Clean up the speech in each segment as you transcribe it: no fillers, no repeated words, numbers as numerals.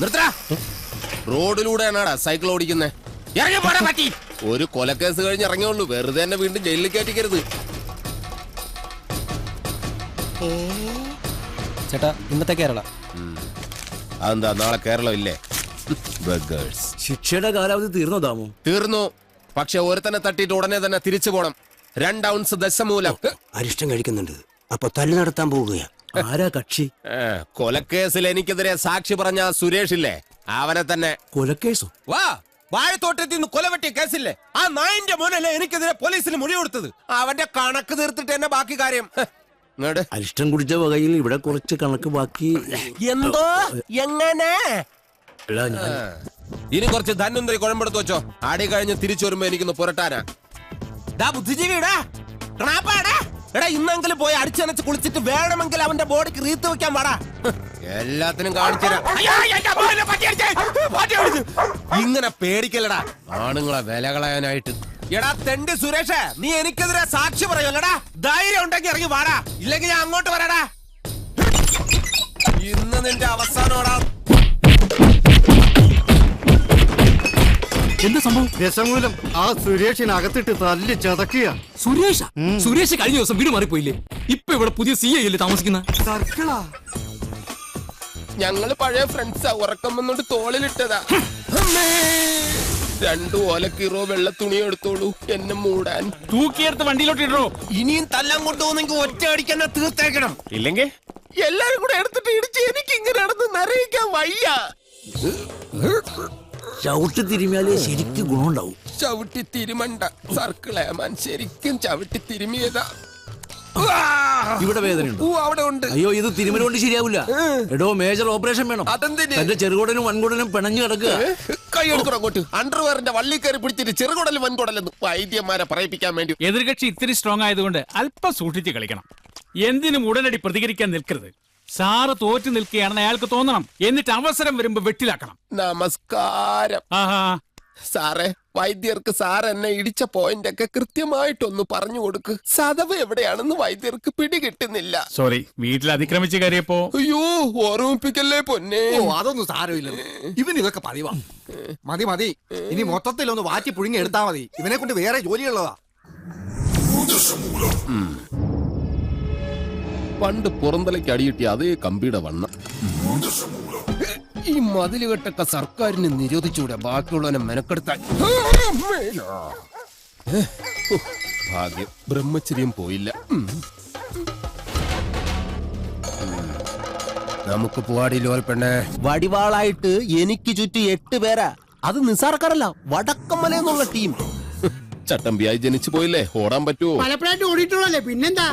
നിർത്തടാ. റോഡിലൂടെയാണാടാ സൈക്കിൾ ഓടിക്കുന്നേ. ഇറങ്ങി പോടാ പറ്റി. ഒരു കൊലക്കേസ് കഴിഞ്ഞ് ഇറങ്ങിയുള്ളൂ, വെറുതെ തന്നെ വീണ്ടും ജയിലിൽ കയറ്റിക്കരുത്. ചേട്ടാ ഇന്നത്തെ കേരള. അതെന്താ നാളെ കേരളം ഇല്ലേ? ശിക്ഷയുടെ കാലാവധി തീർന്നോ ദാമു? തീർന്നു. പക്ഷെ ഒരുത്തനെ തട്ടിയിട്ട് ഉടനെ തന്നെ തിരിച്ചു പോണം. 2 ഔൺസ് ദശമൂലം. അരിഷ്ടം കഴിക്കുന്നുണ്ട്. അപ്പൊ തല്ലു നടത്താൻ പോവുകയാ. ആരാ കക്ഷി? കൊലക്കേസിൽ എനിക്കെതിരെ സാക്ഷി പറഞ്ഞ സുരേഷ് ഇല്ലേ, അവനെ തന്നെ. കൊലക്കേസോ? വാ, വാഴത്തോട്ടത്തിൽ നിന്ന് കൊലവെട്ടിയ കേസില്ലേ, ആ നായിന്റെ മോനല്ലേ എനിക്കെതിരെ പോലീസിന് മൊഴി കൊടുത്തത്. അവന്റെ കണക്ക് തീർത്തിട്ട് തന്നെ ബാക്കി കാര്യം. അരിഷ്ടം കുടിച്ച വകയിൽ ഇവിടെ കുറച്ച് കണക്ക് ബാക്കി. എന്തോ എങ്ങനെ? ഞാൻ ഇനി കുറച്ച് ധന്വന്തരി കുഴമ്പെടുത്ത് വെച്ചോ. ആടി കഴിഞ്ഞ് തിരിച്ചു വരുമ്പോ എനിക്കൊന്ന് പുരട്ടാനാ. ബുദ്ധിജീവിടാ എടാ, ഇന്നെങ്കിലും പോയി അടിച്ചനച്ച് കുളിച്ചിട്ട് വേണമെങ്കിൽ അവന്റെ ബോഡിക്ക് റീത്ത് വെക്കാൻ പാടാ. എല്ലാത്തിനും കാണിച്ചുതരാം. ഇങ്ങനെ പേടിക്കല്ലടാ ആണുങ്ങളെ വില കളയാനായിട്ട്. എടാ തെണ്ടി സുരേഷ്, നീ എനിക്കെതിരെ സാക്ഷി പറയുമല്ലടാ. ധൈര്യം ഉണ്ടെങ്കിൽ ഇറങ്ങി വാടാ, ഇല്ലെങ്കിൽ ഞാൻ അങ്ങോട്ട് വരാടാ. ഇന്ന് നിന്റെ അവസാനോടാ. എന്താ സംഭവം? ദശമൂലം ആ സുരേഷിനകത്തിട്ട് തല്ലി ചതക്കുക. സുരേഷ് കഴിഞ്ഞ ദിവസം വീട് മാറിപ്പോയില്ലേ? ഇപ്പൊ ഇവിടെ പുതിയ CI അല്ലേ താമസിക്കുന്ന? സർക്കിളാ. ഞങ്ങള് പഴയ ഫ്രണ്ട്സാ. ഉറക്കം വന്നോണ്ട് തോളിലിട്ടതാ. 2 ഓലക്കീറോ വെള്ള തുണി എടുത്തോളൂ എന്നെ മൂടാൻ. തൂക്കിയെടുത്ത് വണ്ടിയിലോട്ട് ഇടോ. ഇനിയും തല്ലാൻ കൊണ്ടുപോകുന്നെങ്കിൽ ഒറ്റ അടിക്കാൻ തീർത്തേക്കണം. ഇല്ലെങ്കിൽ എല്ലാരും കൂടെ എടുത്തിട്ട് ഇടിച്ച് എനിക്ക് ഇങ്ങനെ നടന്ന് നിറയിക്കാൻ വയ്യ. ചവിട്ടി തിരുമിയാലേ ശരിക്കും ഗുണമുണ്ടാവും. ചവിട്ടി തിരുമണ്ട സർക്കിളേമാൻ, ശരിക്കും ചവിട്ടി തിരുമിയതാ. ഇവിടെ വേദനയുണ്ട്. അവിടെ ഉണ്ട്. അയ്യോ, ഇത് തിരുമല കൊണ്ട് ശരിയാവില്ല. എടോ, മേജർ ഓപ്പറേഷൻ വേണം. അതെന്തിന്? എന്റെ ചെറുകുടനും വൻകുടനും പിണഞ്ഞു കിടക്കുക. കൈ എടുക്കണം അങ്ങോട്ട്. അണ്ടർവെയറിന്റെ വള്ളി കയറി പിടിച്ചിട്ട് ചെറുകുടലും വൻകുടലെന്ന് വൈദ്യന്മാരെ പറയിപ്പിക്കാൻ വേണ്ടി. എതിർകക്ഷി ഇത്തിരി സ്ട്രോങ് ആയതുകൊണ്ട് അല്പം സൂക്ഷിച്ച് കളിക്കണം. എന്തിനും ഉടനടി പ്രതികരിക്കാൻ നിൽക്കരുത്. സാറ് തോറ്റു നിൽക്കുകയാണെന്ന് അയാൾക്ക് തോന്നണം. എന്നിട്ട് അവസരം വരുമ്പോ വെട്ടിലാക്കണം. നമസ്കാരം. സാറേ, വൈദ്യർക്ക് സാർ എന്നെ ഇടിച്ച പോയിന്റ് ഒക്കെ കൃത്യമായിട്ടൊന്ന് പറഞ്ഞു കൊടുക്ക്. സദവ് എവിടെയാണെന്ന് വൈദ്യർക്ക് പിടികിട്ടുന്നില്ല. സോറി, വീട്ടിൽ അതിക്രമിച്ച് കയറിയപ്പോ. അയ്യോ, ഓർമ്മിപ്പിക്കല്ലേ പൊന്നെ. അതൊന്നും സാരമില്ല. ഇവൻ ഇതൊക്കെ പതിവാ. മതി മതി, ഇനി മൊത്തത്തിലൊന്ന് വാറ്റി പുഴുങ്ങി എടുത്താ മതി. ഇവനെ കൊണ്ട് വേറെ ജോലിയുള്ളതാ. പണ്ട് പുറന്തലയ്ക്ക് അടിയിട്ടി അതേ കമ്പിയുടെ വണ്ണം. ഈ മതിലുകെട്ടൊക്കെ സർക്കാരിന് നിരോധിച്ചൂടെ ബാക്കിയുള്ളവനെ മെനക്കെടുത്താൻ. ഭാഗ്യം, ബ്രഹ്മചര്യം പോയില്ല. നമുക്ക് പോവാടി ലോൽ പെണ്ണെ. വടിവാളായിട്ട് എനിക്ക് ചുറ്റും 8 പേരാ. അത് നിസാർക്കാരല്ല, വടക്കമ്മലെന്നുള്ള ടീം. ചട്ടമ്പിയായി ജനിച്ചു പോയില്ലേ, ഓടാൻ പറ്റുമോ? പലപ്പോഴായിട്ട് ഓടിയിട്ടുള്ളല്ലേ, പിന്നെന്താ?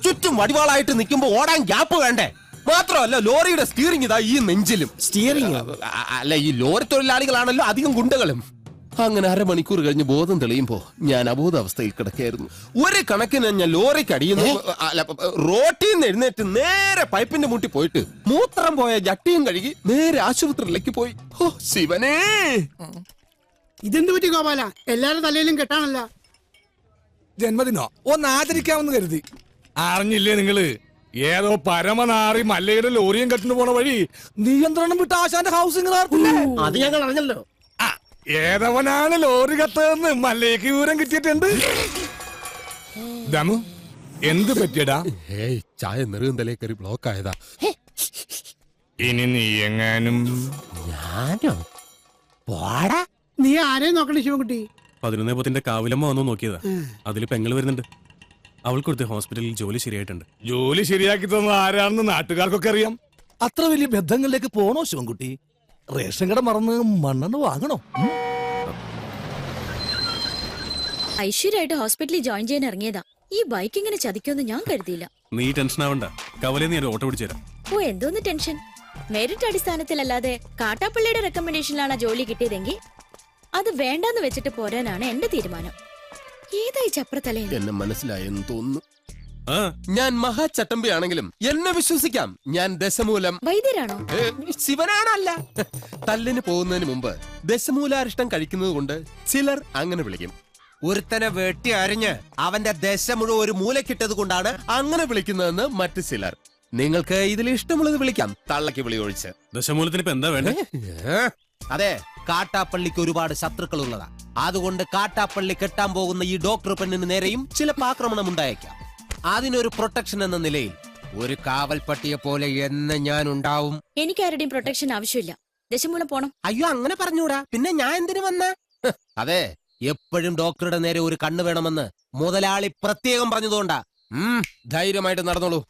ചുറ്റും വടിവാളായിട്ട് നിൽക്കുമ്പോ ഓടാൻ ഗ്യാപ്പ് വേണ്ടേ? മാത്രമല്ല, ലോറിയുടെ സ്റ്റിയറിംഗ് ഇതാ ഈ നെഞ്ചിലും. സ്റ്റിയറിംഗ് അല്ല, ഈ ലോറി തൊഴിലാളികളാണല്ലോ അധികം ഗുണ്ടകളും. അങ്ങനെ അരമണിക്കൂർ കഴിഞ്ഞ് ബോധം തെളിയുമ്പോ ഞാൻ അബോധാവസ്ഥയിൽ കിടക്കായിരുന്നു. ഒരു കണക്കിന് ഞാൻ ലോറിക്ക് അടിയുന്നു. റോട്ടിൽ നിന്ന് എഴുന്നേറ്റ് നേരെ പൈപ്പിന്റെ മുട്ടി പോയിട്ട് മൂത്രം പോയ ജട്ടിയും കഴുകി നേരെ ആശുപത്രിയിലേക്ക് പോയി. ഓ ശിവനേ, ഇതെന്ത് പറ്റി ഗോപാല? എല്ലാരുടെ തലയിലും കെട്ടാണല്ല. ജന്മദിനോ ഒന്ന് ആചരിക്കാമെന്ന് കരുതി. അറിഞ്ഞില്ലേ നിങ്ങള്? ഏതോ പരമനാറി മല്ലയുടെ ലോറിയും കെട്ടിന് പോണ വഴി നിയന്ത്രണം വിട്ട ആശാന്റെ ഹൗസിംഗ് അത് ഞങ്ങൾ അറിഞ്ഞല്ലോ. ഏതവനാണ് ലോറി കത്തതെന്ന് മല്ലയ്ക്ക് വിവരം കിട്ടിയിട്ടുണ്ട്. ദമു, എന്ത് പറ്റിയടാ? ചായ നെറുകന്തലേ കയറി ബ്ലോക്ക് ആയതാ. ഇനി നീ എങ്ങാനും. ഞാനോ? പോടാ. നീ ആരെയും നോക്കണേ ശിവൻകുട്ടി? 11 കാവിലമ്മ വന്നു നോക്കിയതാ. അതിൽ പെങ്ങള് വരുന്നുണ്ട്. അവൾക്കൊടുത്ത് ഹോസ്പിറ്റലിൽ ജോലി ശരിയായിട്ടുണ്ട്. ജോലി ശരിയാക്കി തന്നത് ആരാണെന്ന് നാട്ടുകാർക്കൊക്കെ അറിയാം. അത്ര വലിയ ബന്ധങ്ങളിലേക്ക് പോണോ ശിവൻകുട്ടി? റേഷൻ കട മറന്ന് മണ്ണെണ്ണ വാങ്ങണോ? ഐശ്വര്യമായിട്ട് ഹോസ്പിറ്റലിൽ ജോയിൻ ചെയ്യാൻ ഇറങ്ങിയതാ. ഈ ബൈക്ക് ഇങ്ങനെ ചതിക്കുമെന്ന് ഞാൻ കരുതിയില്ല. നീ ടെൻഷൻ ആവണ്ട, കവലേന്ന് ഞാൻ ഓട്ടോ പിടിച്ചു തരാം. ഓ, എന്തോന്ന് ടെൻഷൻ? മെറിറ്റ് അടിസ്ഥാനത്തിലല്ലാതെ കാട്ടാപ്പള്ളിയുടെ റെക്കമെൻഡേഷനിലാണ് ജോലി കിട്ടിയതെങ്കിൽ അത് വേണ്ടെന്ന് വെച്ചിട്ട് പോരാനാണ് എന്റെ തീരുമാനം. ഏതായി ചപ്രത്തലേ? എന്നെ മനസ്സിലായെന്ന് തോന്നുന്നു. ഞാൻ മഹാചട്ടമ്പിയാണെങ്കിലും എന്നെ വിശ്വസിക്കാം. ഞാൻ ദശമൂലം വൈദ്യരാണോ? ശിവനാണല്ല. തല്ലിന് പോകുന്നതിന് മുമ്പ് ദശമൂലാരിഷ്ടം കഴിക്കുന്നത് കൊണ്ട് ചിലർ അങ്ങനെ വിളിക്കും. ഒരുത്തനെ വെട്ടി അരിഞ്ഞ് അവന്റെ ദശ മുഴുവൻ ഒരു മൂലക്കിട്ടത് കൊണ്ടാണ് അങ്ങനെ വിളിക്കുന്നതെന്ന് മറ്റു ചിലർ. നിങ്ങൾക്ക് ഇതിൽ ഇഷ്ടമുള്ളത് വിളിക്കാം, തള്ളക്ക് വിളി ഒഴിച്ച്. ദശമൂലത്തിന് ഇപ്പൊ എന്താ വേണ്ടേ? അതെ, കാട്ടാപ്പള്ളിക്ക് ഒരുപാട് ശത്രുക്കൾ ഉള്ളതാ. അതുകൊണ്ട് കാട്ടാപ്പള്ളി കെട്ടാൻ പോകുന്ന ഈ ഡോക്ടർ പെണ്ണിന് നേരെയും ചിലപ്പോൾ ആക്രമണം ഉണ്ടായേക്കാം. അതിനൊരു പ്രൊട്ടക്ഷൻ എന്ന നിലയിൽ ഒരു കാവൽപ്പട്ടിയെ പോലെ എന്ന് ഞാൻ ഉണ്ടാവും. എനിക്ക് ആരുടെയും പ്രൊട്ടക്ഷൻ ആവശ്യമില്ല. ദശമൂലം പോണം. അയ്യോ, അങ്ങനെ പറഞ്ഞൂടാ. പിന്നെ ഞാൻ എന്തിനു വന്ന? അതെ, എപ്പോഴും ഡോക്ടറുടെ നേരെ ഒരു കണ്ണ് വേണമെന്ന് മുതലാളി പ്രത്യേകം പറഞ്ഞതുകൊണ്ടാ. ധൈര്യമായിട്ട് നടന്നോളൂ.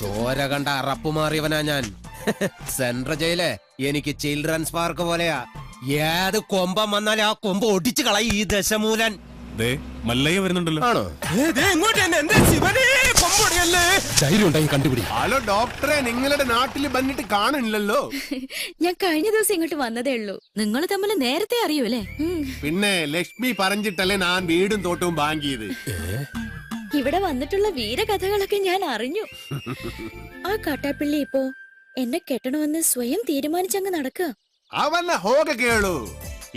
ചോര കണ്ട അറപ്പ് മാറിയവനാ ഞാൻ. സെൻട്രൽ ജയില് എനിക്ക് ചിൽഡ്രൻസ് പാർക്ക് പോലെയാ. ഏത് കൊമ്പം വന്നാലും ആ കൊമ്പ് ഒടിച്ചു കളയും ഈ ദശമൂലൻ. ദേ മല്ലയ്യ വരുന്നുണ്ടല്ലോ. ആണോ? ധൈര്യം ഉണ്ടെങ്കിൽ കണ്ടുപിടി. ഹലോ ഡോക്ടറെ, നിങ്ങളുടെ നാട്ടിൽ വന്നിട്ട് കാണില്ലല്ലോ. ഞാൻ കഴിഞ്ഞ ദിവസം ഇങ്ങോട്ട് വന്നതേ ഉള്ളൂ. നിങ്ങൾ തമ്മിൽ നേരത്തെ അറിയൂലേ? പിന്നെ ലക്ഷ്മി പറഞ്ഞിട്ടല്ലേ ഞാൻ വീടും തോട്ടവും വാങ്ങിയത്. ഇവിടെ വന്നിട്ടുള്ള വീരകഥകളൊക്കെ ഞാൻ അറിഞ്ഞു. ആ കാട്ടാപ്പിള്ളി ഇപ്പോ എന്നെ കെട്ടണമെന്ന് സ്വയം തീരുമാനിച്ചങ്ങ് നടക്കുക. അവന്ന ഹോക കേളു,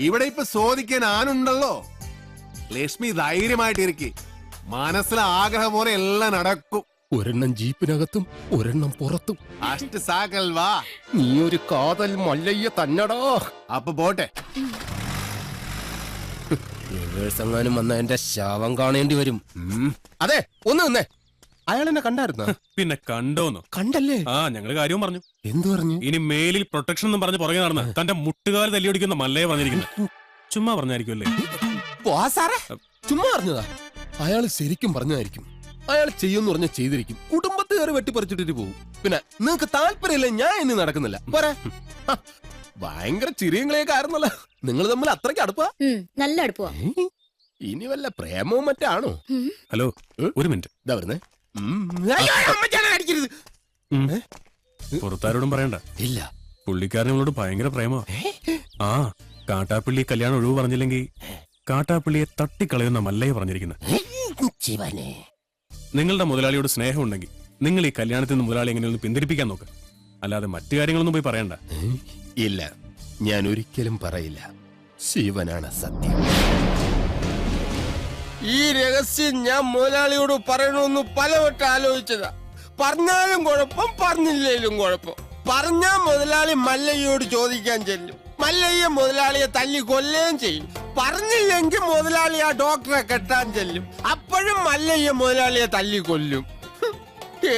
ഇവിടെ ഇപ്പൊ ചോദിക്കാൻ ആനുണ്ടല്ലോ. ലക്ഷ്മി ധൈര്യമായിട്ടിരിക്കെ, മനസ്സിലെ ആഗ്രഹം പോലെ എല്ലാം നടക്കും. ഒരെണ്ണം ജീപ്പിനകത്തും ഒരെണ്ണം പുറത്തും. അഷ്ട സാകൽവാ, നീ ഒരു കാതൽ മല്ലയ്യ തന്നടാ. അപ്പൊ പോട്ടെ. എങ്ങാനും വന്ന എന്റെ ശവം കാണേണ്ടി വരും. അതെ, ഒന്ന് നിന്നേ. അയാൾ എന്നെ കണ്ടായിരുന്ന? പിന്നെ കണ്ടോന്നോ? കണ്ടല്ലേ? ആ, ഞങ്ങള് കാര്യവും പറഞ്ഞു. എന്തു പറഞ്ഞു? ഇനി മേലിൽ പ്രൊട്ടക്ഷൻ എന്നും പറഞ്ഞ് പുറകെ നടന്ന് തന്റെ മുട്ടുകാല് തല്ലിയൊടിക്കുന്ന മല്ലയെ പറഞ്ഞിരിക്കുന്നത്. ചുമ്മാ പറഞ്ഞായിരിക്കുമല്ലേ? ചുമ്മാ പറഞ്ഞതാ. അയാൾ ശരിക്കും പറഞ്ഞതായിരിക്കും. അയാൾ ചെയ്യുമെന്ന് പറഞ്ഞ ചെയ്തിരിക്കും. കുടുംബത്തെ കയറി വെട്ടിപ്പറിച്ചിട്ടിട്ട് പോകും. പിന്നെ നിങ്ങക്ക് താല്പര്യമില്ല, ഞാൻ ഇനി നടക്കുന്നില്ല. പോരാ. ഭയങ്കര ചിരിയങ്ങളെയൊക്കെ ആയിരുന്നല്ലോ. നിങ്ങൾ തമ്മിൽ അത്രയ്ക്ക് അടുപ്പാ? നല്ല അടുപ്പുവാ. ഇനി വല്ല പ്രേമവും മറ്റാണോ? ഹലോ, ഒരു മിനിറ്റ്. ഇതാ വരുന്നേ. പുറത്താരോടും പറയണ്ട. ഇല്ല. പുള്ളിക്കാരനോട് ഭയങ്കര പ്രേമോ. ആ, കാട്ടാപ്പിള്ളി കല്യാണം ഒഴിവ് പറഞ്ഞില്ലെങ്കിൽ കാട്ടാപ്പിള്ളിയെ തട്ടിക്കളയുന്ന മല്ലയെ പറഞ്ഞിരിക്കുന്നത്. നിങ്ങളുടെ മുതലാളിയോട് സ്നേഹം ഉണ്ടെങ്കിൽ നിങ്ങൾ ഈ കല്യാണത്തിൽ നിന്ന് മുതലാളി എങ്ങനെയൊന്ന് പിന്തിരിപ്പിക്കാൻ നോക്ക്. അല്ലാതെ മറ്റു കാര്യങ്ങളൊന്നും പോയി പറയണ്ട. ഇല്ല, ഞാൻ ഒരിക്കലും പറയില്ല. ശിവനാണ് സത്യം. ഈ രഹസ്യം ഞാൻ മുതലാളിയോട് പറയണമെന്ന് പലവട്ടം ആലോചിച്ചതാ. പറഞ്ഞാലും കുഴപ്പം, പറഞ്ഞില്ലേലും കുഴപ്പം. പറഞ്ഞാ മുതലാളി മല്ലയ്യോട് ചോദിക്കാൻ ചെല്ലും. മല്ലയ്യ മുതലാളിയെ തല്ലി കൊല്ലുകയും ചെയ്യും. പറഞ്ഞില്ലെങ്കിൽ മുതലാളി ആ ഡോക്ടറെ കെട്ടാൻ ചെല്ലും. അപ്പോഴും മല്ലയ്യ മുതലാളിയെ തല്ലി കൊല്ലും.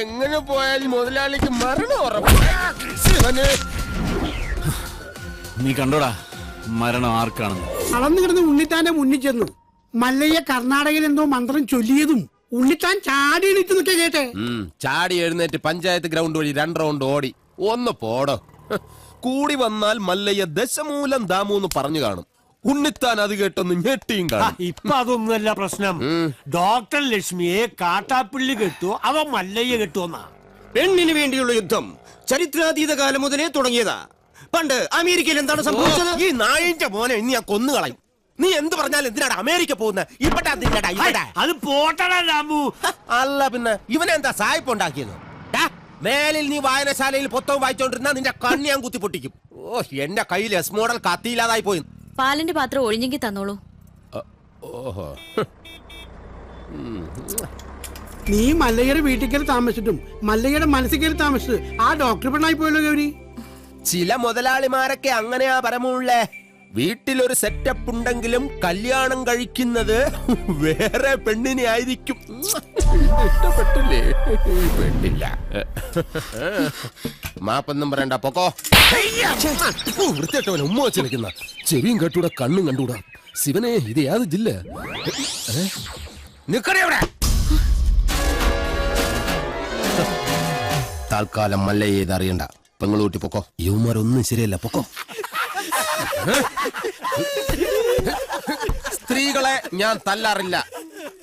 എങ്ങനെ പോയാൽ മുതലാളിക്ക് മരണം ഉറപ്പ്. നീ കണ്ടോടാ മരണം ആർക്കാണെന്ന്? അളന്നു കിടന്ന് ഉണ്ണിത്താന്റെ മുന്നിൽ ചെന്നു. മല്ലയ്യ കർണാടകയിൽ എന്തോ മന്ത്രം ചൊല്ലിയതും ഉണ്ണിത്താൻ ചാടി എണീറ്റ് നിൽക്കുക കേട്ടെ. ചാടി എഴുന്നേറ്റ് പഞ്ചായത്ത് ഗ്രൗണ്ട് വഴി 2 റൗണ്ട് ഓടി. ഒന്ന് പോടോ. കൂടി വന്നാൽ മല്ലയ്യ ദശമൂലം ദാമൂന്ന് പറഞ്ഞു കാണും. ഉണ്ണിത്താൻ അത് കേട്ടൊന്ന് ഞെട്ടിയും കാണും. ഇപ്പൊ അതൊന്നുമല്ല പ്രശ്നം. ഡോക്ടർ ലക്ഷ്മിയെ കാട്ടാപ്പിള്ളി കെട്ടുവോ അവ മല്ലയ്യ കെട്ടുവോന്നാ. പെണ്ണിന് വേണ്ടിയുള്ള യുദ്ധം ചരിത്രാതീത കാലം മുതലേ തുടങ്ങിയതാ. പണ്ട് അമേരിക്കയിൽ എന്താണ് സംഭവിച്ചത്? ഈ നായിന്റെ മോനെ ഇനി ഞാൻ കൊന്നു കളയും. നീ എന്ത് പറഞ്ഞാലും എന്തിനാണ് അമേരിക്ക പോകുന്നത്? അത് പോട്ടടാ രാമു. അല്ല പിന്നെ ഇവനെന്താ സായിപ്പ് ഉണ്ടാക്കിയത്? മേലിൽ നീ വായനശാലയിൽ പുസ്തകം വായിച്ചോണ്ടിരുന്ന നിന്റെ കണ്ണി ഞാൻ കുത്തി പൊട്ടിക്കും. ഓ, എന്റെ കയ്യിൽ എസ് മോഡൽ കത്തിയില്ലാതായി പോയി. പാലിന്റെ പാത്രം ഒഴിഞ്ഞെങ്കിൽ തന്നോളൂ. ഓഹോ. നീ മല്ലയ്യയുടെ വീട്ടിൽ കയറി താമസിച്ചിട്ടും മല്ലയ്യയുടെ മനസ്സിൽ കയറി താമസിച്ചത് ആ ഡോക്ടർ പെണ്ണായി പോയല്ലോ ഗൗരി. ചില മുതലാളിമാരൊക്കെ അങ്ങനെയാ പരമുള്ളേ. വീട്ടിലൊരു സെറ്റപ്പ് ഉണ്ടെങ്കിലും കല്യാണം കഴിക്കുന്നത് വേറെ പെണ്ണിനെ ആയിരിക്കും. ഇഷ്ടപ്പെട്ടില്ലേ? പെണ്ണില്ല. മാപ്പൊന്നും പറയണ്ട, പൊക്കോ. വൃത്തിയായിട്ടവൻ ഉമ്മ വെച്ച് നിൽക്കുന്ന. ചെവിയും കേട്ടൂടാ, കണ്ണും കണ്ടൂടാ. ശിവനെ, ഇത് യാത് ജില്ല? നിക്കണേ അവിടെ. താൽക്കാലം മല്ലയ്യ ഇത് അറിയണ്ട. പെങ്ങളൂട്ടി പൊക്കോ. യുവമാരൊന്നും ശരിയല്ല, പൊക്കോ. സ്ത്രീകളെ ഞാൻ തല്ലാറില്ല,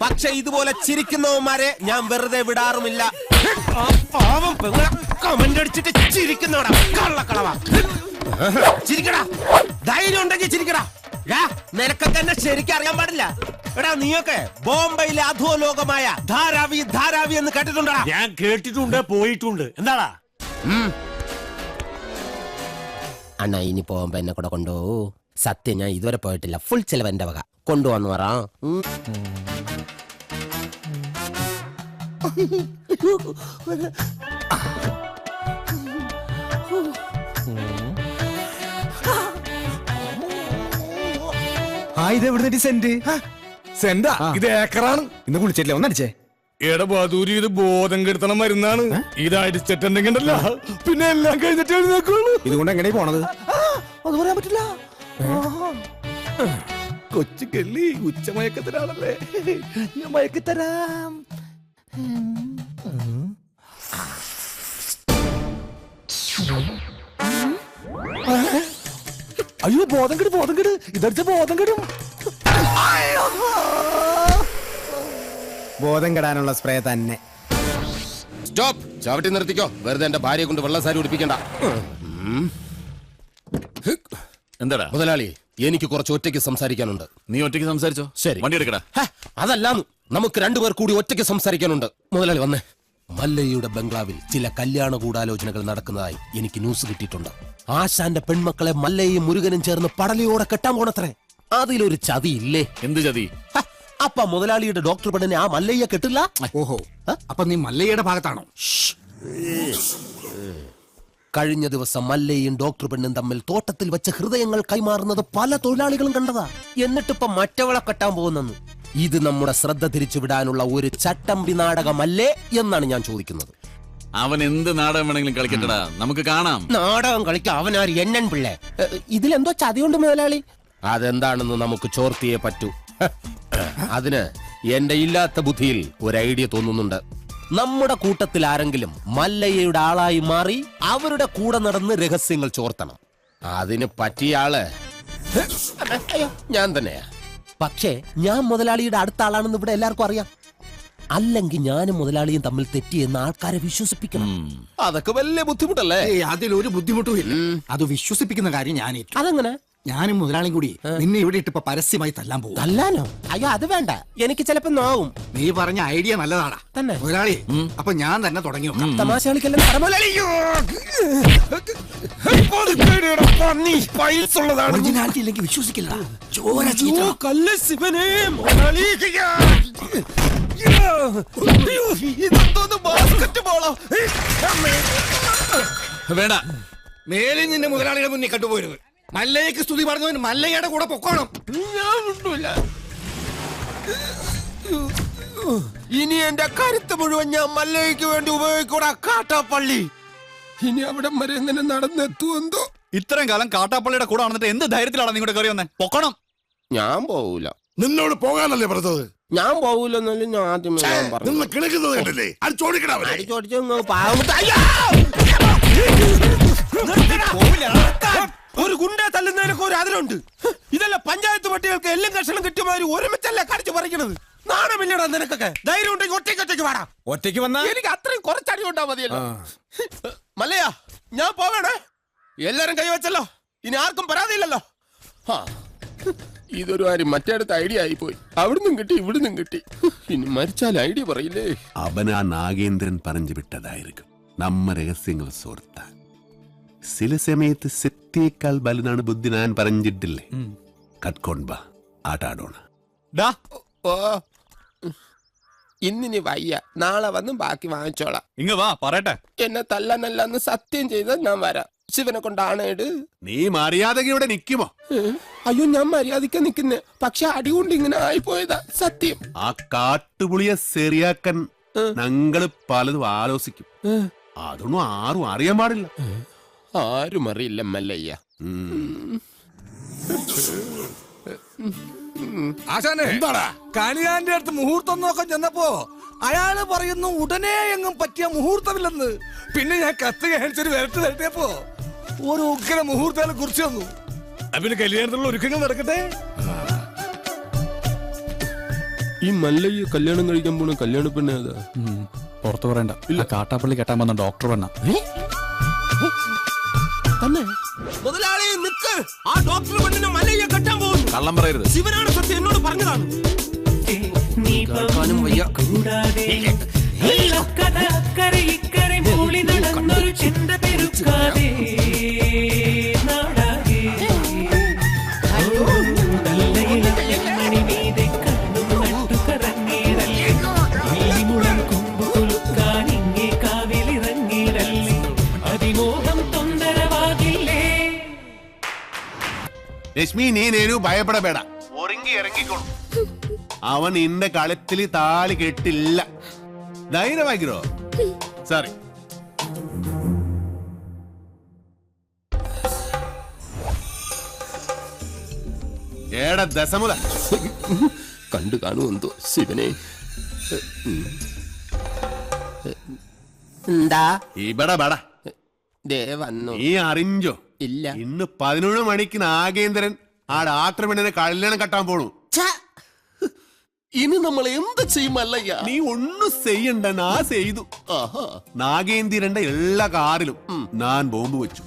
പക്ഷെ ഇതുപോലെ ചിരിക്കുന്നവന്മാരെ ഞാൻ വെറുതെ വിടാറുമില്ല. പാവം പെങ്ങളെ കമന്റ് അടിച്ചിട്ട് ചിരിക്കുന്നവടാ, കള്ളക്കളവാ. ചിരിക്കടാ, ധൈര്യം ഉണ്ടെങ്കിൽ ചിരിക്കടാ. നിനക്കൊക്കെ എന്നെ ശരിക്കും അറിയാൻ പാടില്ല. എടാ, നീയൊക്കെ ബോംബെയിലെ അധോലോകമായ ധാരാവി ധാരാവി എന്ന് കേട്ടിട്ടുണ്ടാ? ഞാൻ കേട്ടിട്ടുണ്ട്, പോയിട്ടുണ്ട്. എന്താടാ? അണ്ണാ, ഇനി പോകുമ്പോ എന്നെ കൂടെ കൊണ്ടുപോകൂ. സത്യം, ഞാൻ ഇതുവരെ പോയിട്ടില്ല. ഫുൾ ചെലവ് എന്റെ വക. കൊണ്ടുപോന്ന് പറ. ഇത് എവിടെ സെന്റ് സെന്റാ ഇത് ഏക്കറാണ്. ഇന്ന് കുളിച്ചിട്ടില്ല, ഒന്നടിച്ചേ. എടബാദൂരി ഇത് ബോധം കെടുത്തണ മരുന്നാണ്. ഇത് അടിച്ചിട്ടുണ്ടെങ്കിൽ ഉണ്ടല്ലോ, പിന്നെ എല്ലാം കഴിഞ്ഞിട്ട് എഴുന്നേക്കുള്ളൂ. ഇതുകൊണ്ട് എങ്ങനെ പോണത്? അത് പറയാൻ പറ്റില്ല. കൊച്ചു കെള്ളി ഉച്ചമയക്കത്തിനാണല്ലേ, ഞാൻ മയക്കിത്തരാം. അയ്യോ ബോധം കെട് ഇതടിച്ച ബോധം കെടും. ബോധം കെടാനുള്ള സ്പ്രേ തന്നെ. സ്റ്റോപ്പ്, ചവിട്ടി നിർത്തിക്കോ. വെറുതെ എന്റെ ഭാര്യയെ കൊണ്ട് വെള്ളസാരി ഉടിപ്പിക്കണ്ട. എന്താടാ മുതലാളി, എനിക്ക് കുറച്ച് ഒറ്റയ്ക്ക് സംസാരിക്കാനുണ്ട്. നീ ഒറ്റയ്ക്ക് സംസാരിച്ചോ? ശരി, വണ്ടി എടുക്കടാ. അതല്ലാന്ന്, നമുക്ക് രണ്ടുപേർ കൂടി ഒറ്റയ്ക്ക് സംസാരിക്കാനുണ്ട്. മുതലാളി വന്നേ. മല്ലയ്യയുടെ ബംഗ്ലാവിൽ ചില കല്യാണ ഗൂഢാലോചനകൾ നടക്കുന്നതായി എനിക്ക് ന്യൂസ് കിട്ടിയിട്ടുണ്ട്. ആശാന്റെ പെൺമക്കളെ മല്ലയും മുരുകനും ചേർന്ന് പടലയോടെ കെട്ടാൻ പോണത്രേ. അതിലൊരു ചതിയില്ലേ? എന്ത് ചതി? അപ്പ മുതലാളിയുടെ ഡോക്ടർ പെണ്ണിനെ ആ മല്ലയ്യ കെട്ടില്ല. ഓഹോ, അപ്പൊ നീ മല്ലയ്യയുടെ ഭാഗത്താണോ? കഴിഞ്ഞ ദിവസം മല്ലയും ഡോക്ടർ പെണ്ണും തമ്മിൽ തോട്ടത്തിൽ വെച്ച് ഹൃദയങ്ങൾ കൈമാറുന്നത് പല തൊഴിലാളികളും കണ്ടതാ. എന്നിട്ടിപ്പൊ മറ്റവളെ കെട്ടാൻ പോകുന്നു. ഇത് നമ്മുടെ ശ്രദ്ധ തിരിച്ചുവിടാനുള്ള ഒരു ചട്ടമ്പി നാടകമല്ലേ എന്നാണ് ഞാൻ ചോദിക്കുന്നത്. അവൻ എന്ത് നാടകം വേണമെങ്കിലും കളിക്കട്ടടാ, നമുക്ക് കാണാം. നാടകം കളിക്കാൻ അവനാര് എണ്ണൻ പിള്ളേ? ഇതിലെന്തോ ചതിയുണ്ട് മുതലാളി. അതെന്താണെന്ന് നമുക്ക് ചോർത്തിയേ പറ്റൂ. അതിന് എന്റെ ഇല്ലാത്ത ബുദ്ധിയിൽ ഒരു ഐഡിയ തോന്നുന്നുണ്ട്. നമ്മുടെ കൂട്ടത്തിൽ ആരെങ്കിലും മല്ലയ്യയുടെ ആളായി മാറി അവരുടെ കൂടെ നടന്ന് രഹസ്യങ്ങൾ ചോർത്തണം. അതിന് പറ്റിയ ആള് ഞാൻ തന്നെയാ. പക്ഷേ ഞാൻ മുതലാളിയുടെ അടുത്ത ആളാണെന്ന് ഇവിടെ എല്ലാവർക്കും അറിയാം. അല്ലെങ്കിൽ ഞാനും മുതലാളിയും തമ്മിൽ തെറ്റിയെന്ന് ആൾക്കാരെ വിശ്വസിപ്പിക്കണം. അതൊക്കെ വലിയ ബുദ്ധിമുട്ടല്ലേ? അതിലൊരു ബുദ്ധിമുട്ടും ഇല്ല. അത് വിശ്വസിപ്പിക്കുന്ന കാര്യം ഞാൻ. അതെങ്ങനെ? ഞാനും മുതലാളിയും കൂടി നിന്നെ ഇവിടെ ഇട്ടിപ്പോ പരസ്യമായി തല്ലാൻ പോകും. തല്ലാനോ? അയ്യോ അത് വേണ്ട, എനിക്ക് ചിലപ്പോ നോവും. നീ പറഞ്ഞ ഐഡിയ നല്ലതാടാ തന്നെ മുതലാളി. അപ്പൊ ഞാൻ തന്നെ തുടങ്ങി നോക്കാം. തമാശ കളിക്കല്ലേ? ഒറിജിനാലിറ്റി ഇല്ലെങ്കിൽ വിശ്വസിക്കില്ല. വേണ്ട, മേലിൽ നിന്റെ മുതലാളിയുടെ മുന്നിൽ കണ്ടുപോരുത്. മല്ലയ്ക്ക് സ്തുതി പറഞ്ഞവന് മല്ലയ്യയുടെ കൂടെ പൊക്കോണം. ഇനി എന്റെ കരുത്ത് മുഴുവൻ ഞാൻ മല്ലയ്ക്ക് വേണ്ടി ഉപയോഗിക്കൂടാ. കാട്ടാപ്പള്ളി ഇനി അവിടെ വരെ എങ്ങനെ നടന്നെത്തുവെന്തോ. ഇത്രയും കാലം കാട്ടാപ്പള്ളിയുടെ കൂടെ വന്നിട്ട് എന്ത് ധൈര്യത്തിലാണ് നിങ്ങളുടെ കയറി വന്നേ? പൊക്കണം. ഞാൻ പോവൂല. നിന്നോട് പോകാനല്ലേ പറഞ്ഞത്? ഞാൻ പോവൂലെന്നല്ലേ ഞാൻ ആദ്യമേ പറഞ്ഞു. കിണക്കുന്നത് കണ്ടില്ലേ? ഒരു ഗുണ്ട തല്ലുന്നതിനൊക്കെ ഒരു അതിലുണ്ട്. ഇതല്ല പഞ്ചായത്ത് പട്ടികൾക്ക് എല്ലാം കഷണം കിട്ടിയമാതിരി ഒരുമിച്ചല്ലേ കടിച്ചു പറിക്കണത്. നാണമില്ലടാ നിനക്കൊക്കെ? ധൈര്യം ഉണ്ടെങ്കിൽ ഒറ്റയ്ക്ക് വാടാ. ഒറ്റയ്ക്ക് വന്നാ എനിക്ക് അത്രയും കുറച്ചടി കൊണ്ടാ മതിയല്ലോ. മല്ലയ, ഞാൻ പോവേണേ. എല്ലാരും കൈവച്ചല്ലോ, ഇനി ആർക്കും പരാതിയില്ലല്ലോ. ഇതൊരു കാര്യം മറ്റേടത്ത് ഐഡിയ ആയിപ്പോയി. അവിടുന്നും കിട്ടി ഇവിടുന്നും കിട്ടി. ഇനി മരിച്ചാൽ ഐഡിയ പറയില്ലേ? അവൻ ആ നാഗേന്ദ്രൻ പറഞ്ഞു വിട്ടതായിരിക്കും നമ്മ രഹസ്യങ്ങൾ സോർത്താൻ. ചില സമയത്ത് സത്യേക്കാൾ ബലനാണ് ബുദ്ധി. ഞാൻ പറഞ്ഞിട്ടില്ലേ? കട്ട്കൊണ്ട ആട്ടാടോണ. ഓ, ഇന്നിനി വയ്യ, നാളെ വന്ന് ബാക്കി വാങ്ങിച്ചോളാം. ഇങ്ങ വാ പറയട്ടെ. എന്നെ തല്ലാനല്ലെന്ന് സത്യം ചെയ്താൽ ഞാൻ വരാം. ശിവനെ കൊണ്ടാണേട്. നീ മര്യാദയ്ക്ക് ഇവിടെ നിക്കുമോ? അയ്യോ, ഞാൻ മര്യാദയ്ക്ക് നിക്കുന്നേ. പക്ഷെ അടികൊണ്ട് ഇങ്ങനെ ആയിപ്പോയതാ സത്യം. ആ കാട്ടുപുളിയെ ശരിയാക്കാൻ ഞങ്ങള് പലതും ആലോചിക്കും. അതൊന്നും ആരും അറിയാൻ പാടില്ല. ആരും അറിയില്ല മല്ലയ്യ. ആശാനെ എന്താടാ? കണിയാന്റെ അടുത്ത് മുഹൂർത്തം നോക്കാൻ ചെന്നപ്പോ അയാള് പറയുന്നു ഉടനെ എങ്ങും പറ്റിയ മുഹൂർത്തമില്ലെന്ന്. പിന്നെ ഞാൻ കത്ത് കാണിച്ചൊരു വരട്ട് തരട്ടിയപ്പോ ഒരു ഉഗ്ര മുഹൂർത്തം കുറിച്ച് തന്നു. പിന്നെ കല്യാണത്തിലുള്ള ഒരുക്കങ്ങൾ നടക്കട്ടെ. ഈ മല്ലയ്യ കല്യാണം കഴിക്കാൻ പോണ കല്യാണ പെണ്ണ ഏതാ? പുറത്തു പറയണ്ട. കാട്ടാപ്പള്ളി കെട്ടാൻ വന്ന ഡോക്ടർ പെണ്ണ. മുതലാളി നിക്ക്. ആ ഡോക്ടർ പെണ്ണിനെ മല്ലയ്യ കെട്ടാൻ പോകുന്നു. കള്ളം പറയരുത്. ശിവനാണ് സത്യം എന്നോട് പറഞ്ഞതാണ്. രശ്മി നീ നേരു ഭയപ്പെടಬೇಡ ഒറങ്ങി ഇറങ്ങിക്കോളും അവൻ നിന്റെ കളത്തിൽ താലി കെട്ടില്ല ധൈര്യമാക്കിരോ സോറി ഏടാ ദശമുല കണ്ടു കാണുമെന്തോ ശിവനെ. എന്താ ഇവിടെ ബട ദേ വന്നു. നീ അറിഞ്ഞോ ഇല്ല. ഇന്ന് 11 മണിക്ക് നാഗേന്ദ്രൻ ആ ഡാക്ടർ പെണ്ണിനെ കല്യാണം കെട്ടാൻ പോണു. ഇനി നമ്മൾ എന്ത് ചെയ്യുമല്ലയ്യ? നീ ഒന്നും ചെയ്യണ്ട നാ ചെയ്തു. നാഗേന്ദ്രന്റെ എല്ലാ കാറിലും ഞാൻ ബോംബ് വെച്ചു.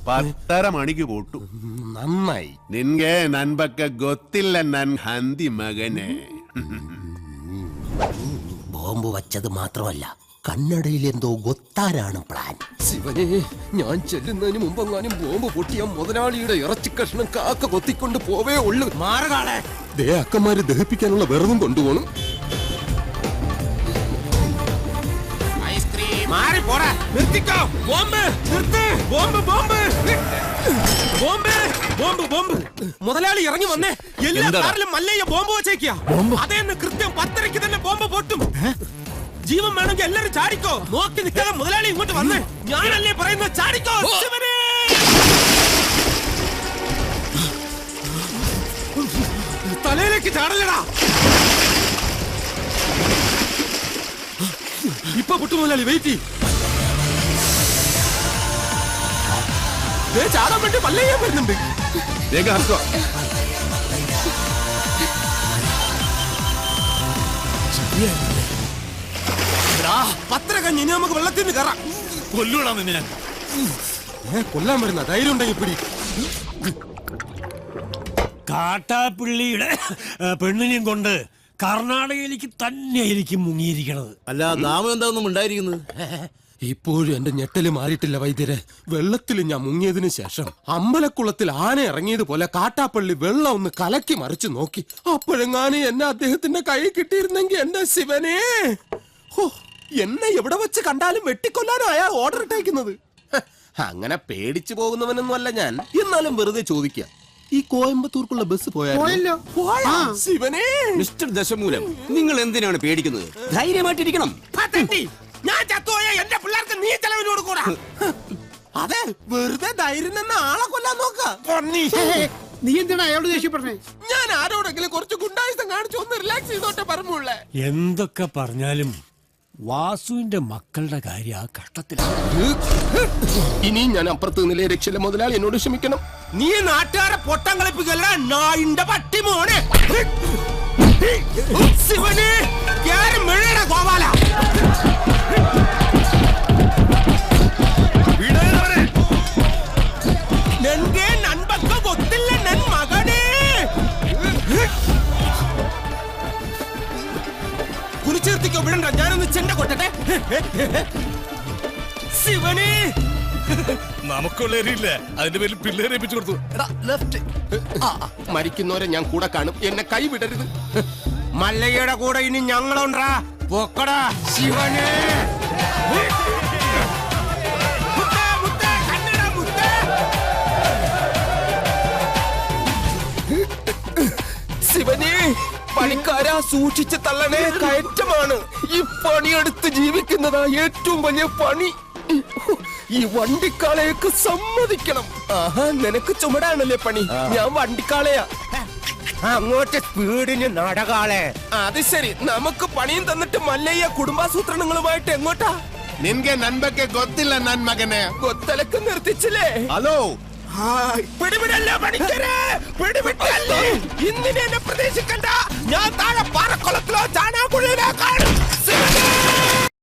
10:30 മണിക്ക് പോട്ടു. നന്നായി. നിൻಗೆ ನನ್ ಬಗ್ಗೆ ಗೊತ್ತಿಲ್ಲ ನನ್ ಹಂದಿ ಮಗನೇ. ബോംബ് വച്ചത് മാത്രമല്ല കണ്ണടയിൽ എന്തോ ഗൊത്താനാണ് പ്ലാൻ. ശിവനെ, ഞാൻ ചെല്ലുന്നതിന് മുമ്പെങ്ങാനും ബോംബ് പൊട്ടിയ മുതലാളിയുടെ ഇറച്ചി കഷ്ണം കാക്ക കൊത്തിക്കൊണ്ട് പോവേ ഉള്ളു. മാറുകാളെ ദേ അക്കന്മാര് ദഹിപ്പിക്കാനുള്ള വെറുതും കൊണ്ടുപോകണം. മുതലാളി ഇറങ്ങി വന്നേ. എല്ലാ കാറിലും മല്ലയ്യ ബോംബ് വെച്ചേക്കാ. അതേന്ന് കൃത്യം 10:30 തന്നെ ബോംബ് പൊട്ടും. ജീവൻ വേണമെങ്കിൽ എല്ലാരും ചാടിക്കോ. നോക്കി നിൽക്കാതെ മുതലാളി ഇങ്ങോട്ട് വന്നേ. ഞാനല്ലേ പറയുന്നത്, ചാടിക്കോ. ശിവനെ, തലയിലേക്ക് ചാടലടാ. ഇപ്പൊ പൊട്ടു മുതലാളി, വെയിറ്റ്. ചാടാൻ വേണ്ടി മല്ലയ്യ വരുന്നുണ്ട്. പത്ര കഞ്ഞി, ഇനി നമുക്ക് വെള്ളത്തിൽ നിന്ന് കയറാം. കൊല്ലൂടാ നിന്നെ ഞാൻ. കൊല്ലാൻ വരുന്ന ധൈര്യം ഉണ്ടെങ്കിൽ പിടി. കാട്ടാപ്പിള്ളിയുടെ പെണ്ണിനെയും കൊണ്ട് കർണാടകയിലേക്ക് തന്നെയായിരിക്കും മുങ്ങിയിരിക്കണത്. അല്ല, നാമം എന്താണെന്നും ഉണ്ടായിരിക്കുന്നത്. ഇപ്പോഴും എന്റെ ഞെട്ടല് മാറിയിട്ടില്ല വൈദ്യരെ. വെള്ളത്തിൽ ഞാൻ മുങ്ങിയതിനു ശേഷം അമ്പലക്കുളത്തിൽ ആന ഇറങ്ങിയതുപോലെ കാട്ടാപ്പള്ളി വെള്ളം ഒന്ന് കലക്കി മറിച്ചു നോക്കി. അപ്പോഴെങ്ങാനും എന്നെ അദ്ദേഹത്തിന്റെ കൈ കിട്ടിയിരുന്നെങ്കിൽ എന്റെ ശിവനെ, എന്നെ എവിടെ വെച്ച് കണ്ടാലും വെട്ടിക്കൊല്ലാനോ അയാൾ ഓർഡർ ഇട്ടേക്കുന്നത്. അങ്ങനെ പേടിച്ചു പോകുന്നവനൊന്നും അല്ല ഞാൻ. എന്നാലും വെറുതെ ചോദിക്കാം, ഈ കോയമ്പത്തൂർക്കുള്ള ബസ് പോയാലോ? ശിവനെ, മിസ്റ്റർ ദശമൂലം, നിങ്ങൾ എന്തിനാണ് പേടിക്കുന്നത്? ധൈര്യമായിട്ടിരിക്കണം. ഞാൻ ചത്തുപോയ എന്റെ പിള്ളേർക്ക് നീ ചെലവിനോട് കൂടാ. അതെ, വെറുതെ ധൈര്യം തന്നെ ആളെ കൊല്ലാൻ നോക്ക. നീ എന്തിനാ അയാളോട് ദേഷ്യപ്പെടുന്നേ? ഞാൻ ആരോടെങ്കിലും കുറച്ച് ഗുണ്ടായുസം കാണിച്ചു ഒന്ന് റിലാക്സ് ചെയ്തോട്ടെ പറഞ്ഞുള്ളേ. എന്തൊക്കെ പറഞ്ഞാലും വാസുവിന്റെ മക്കളുടെ കാര്യം ആ കഷ്ടത്തിലാണ്. ഇനിയും ഞാൻ അപ്പുറത്ത് നിലയെ രക്ഷയില്ല മുതലാളി, എന്നോട് ക്ഷമിക്കണം. നീ നാട്ടുകാരെ പൊട്ടം കളിപ്പിക്കല്ല, നായിന്റെ പട്ടി മോനെ. ശിവനെ, ഗോപാല നൻകെ നൻപക്ക ಗೊತ್ತಿಲ್ಲ ನನ್ ಮಗನೇ. കുറിച്ചേർത്തിക്കോ, വിടണ്ട, ഞാനൊന്ന് ചെണ്ട കൊട്ടട്ടെ. ശിവനെ, നമുക്കുള്ളേരില്ല, അതിന്റെ പേരിൽ പിള്ളേരെ ഏൽപ്പിച്ചു കൊടുത്തു. മരിക്കുന്നവരെ ഞാൻ കൂടെ കാണും, എന്നെ കൈ വിടരുത്. മല്ലയ്യയുടെ കൂടെ ഇനി ഞങ്ങളുണ്ടാ. പൊക്കടാ ശിവനെ. ശിവനെ, പണിക്കാരാ സൂക്ഷിച്ച് തള്ളണേ, കയറ്റമാണ്. ഈ പണിയെടുത്ത് ജീവിക്കുന്നതാ ഏറ്റവും വലിയ പണി. ഈ വണ്ടിക്കാളയൊക്കെ സമ്മതിക്കണം. ആഹാ, നിനക്ക് ചുമടാണല്ലേ പണി, ഞാൻ വണ്ടിക്കാളയാ. അങ്ങോട്ട് സ്പീഡിന് നടകാളെ. അത് ശരി, നമുക്ക് പണിയും തന്നിട്ട് മല്ലയ്യ കുടുംബാസൂത്രണങ്ങളുമായിട്ട് എങ്ങോട്ടാ? നിൻಗೆ ನನ್ ಬಗ್ಗೆ ಗೊತ್ತಿಲ್ಲ ನನ್ ಮಗನೇ. കൊത്തലക്ക് നിർത്തിച്ചില്ലേ? ഹലോ, പിടിപിടല്ലേ പണിക്കരെ, പിടിപിട്ടല്ലേ. ഇന്നിനെ എന്നെ പ്രതീക്ഷിക്കണ്ട. ഞാൻ താഴെ പാറക്കുളത്തിലോ ചാണാകുഴിയിലോ കാണും.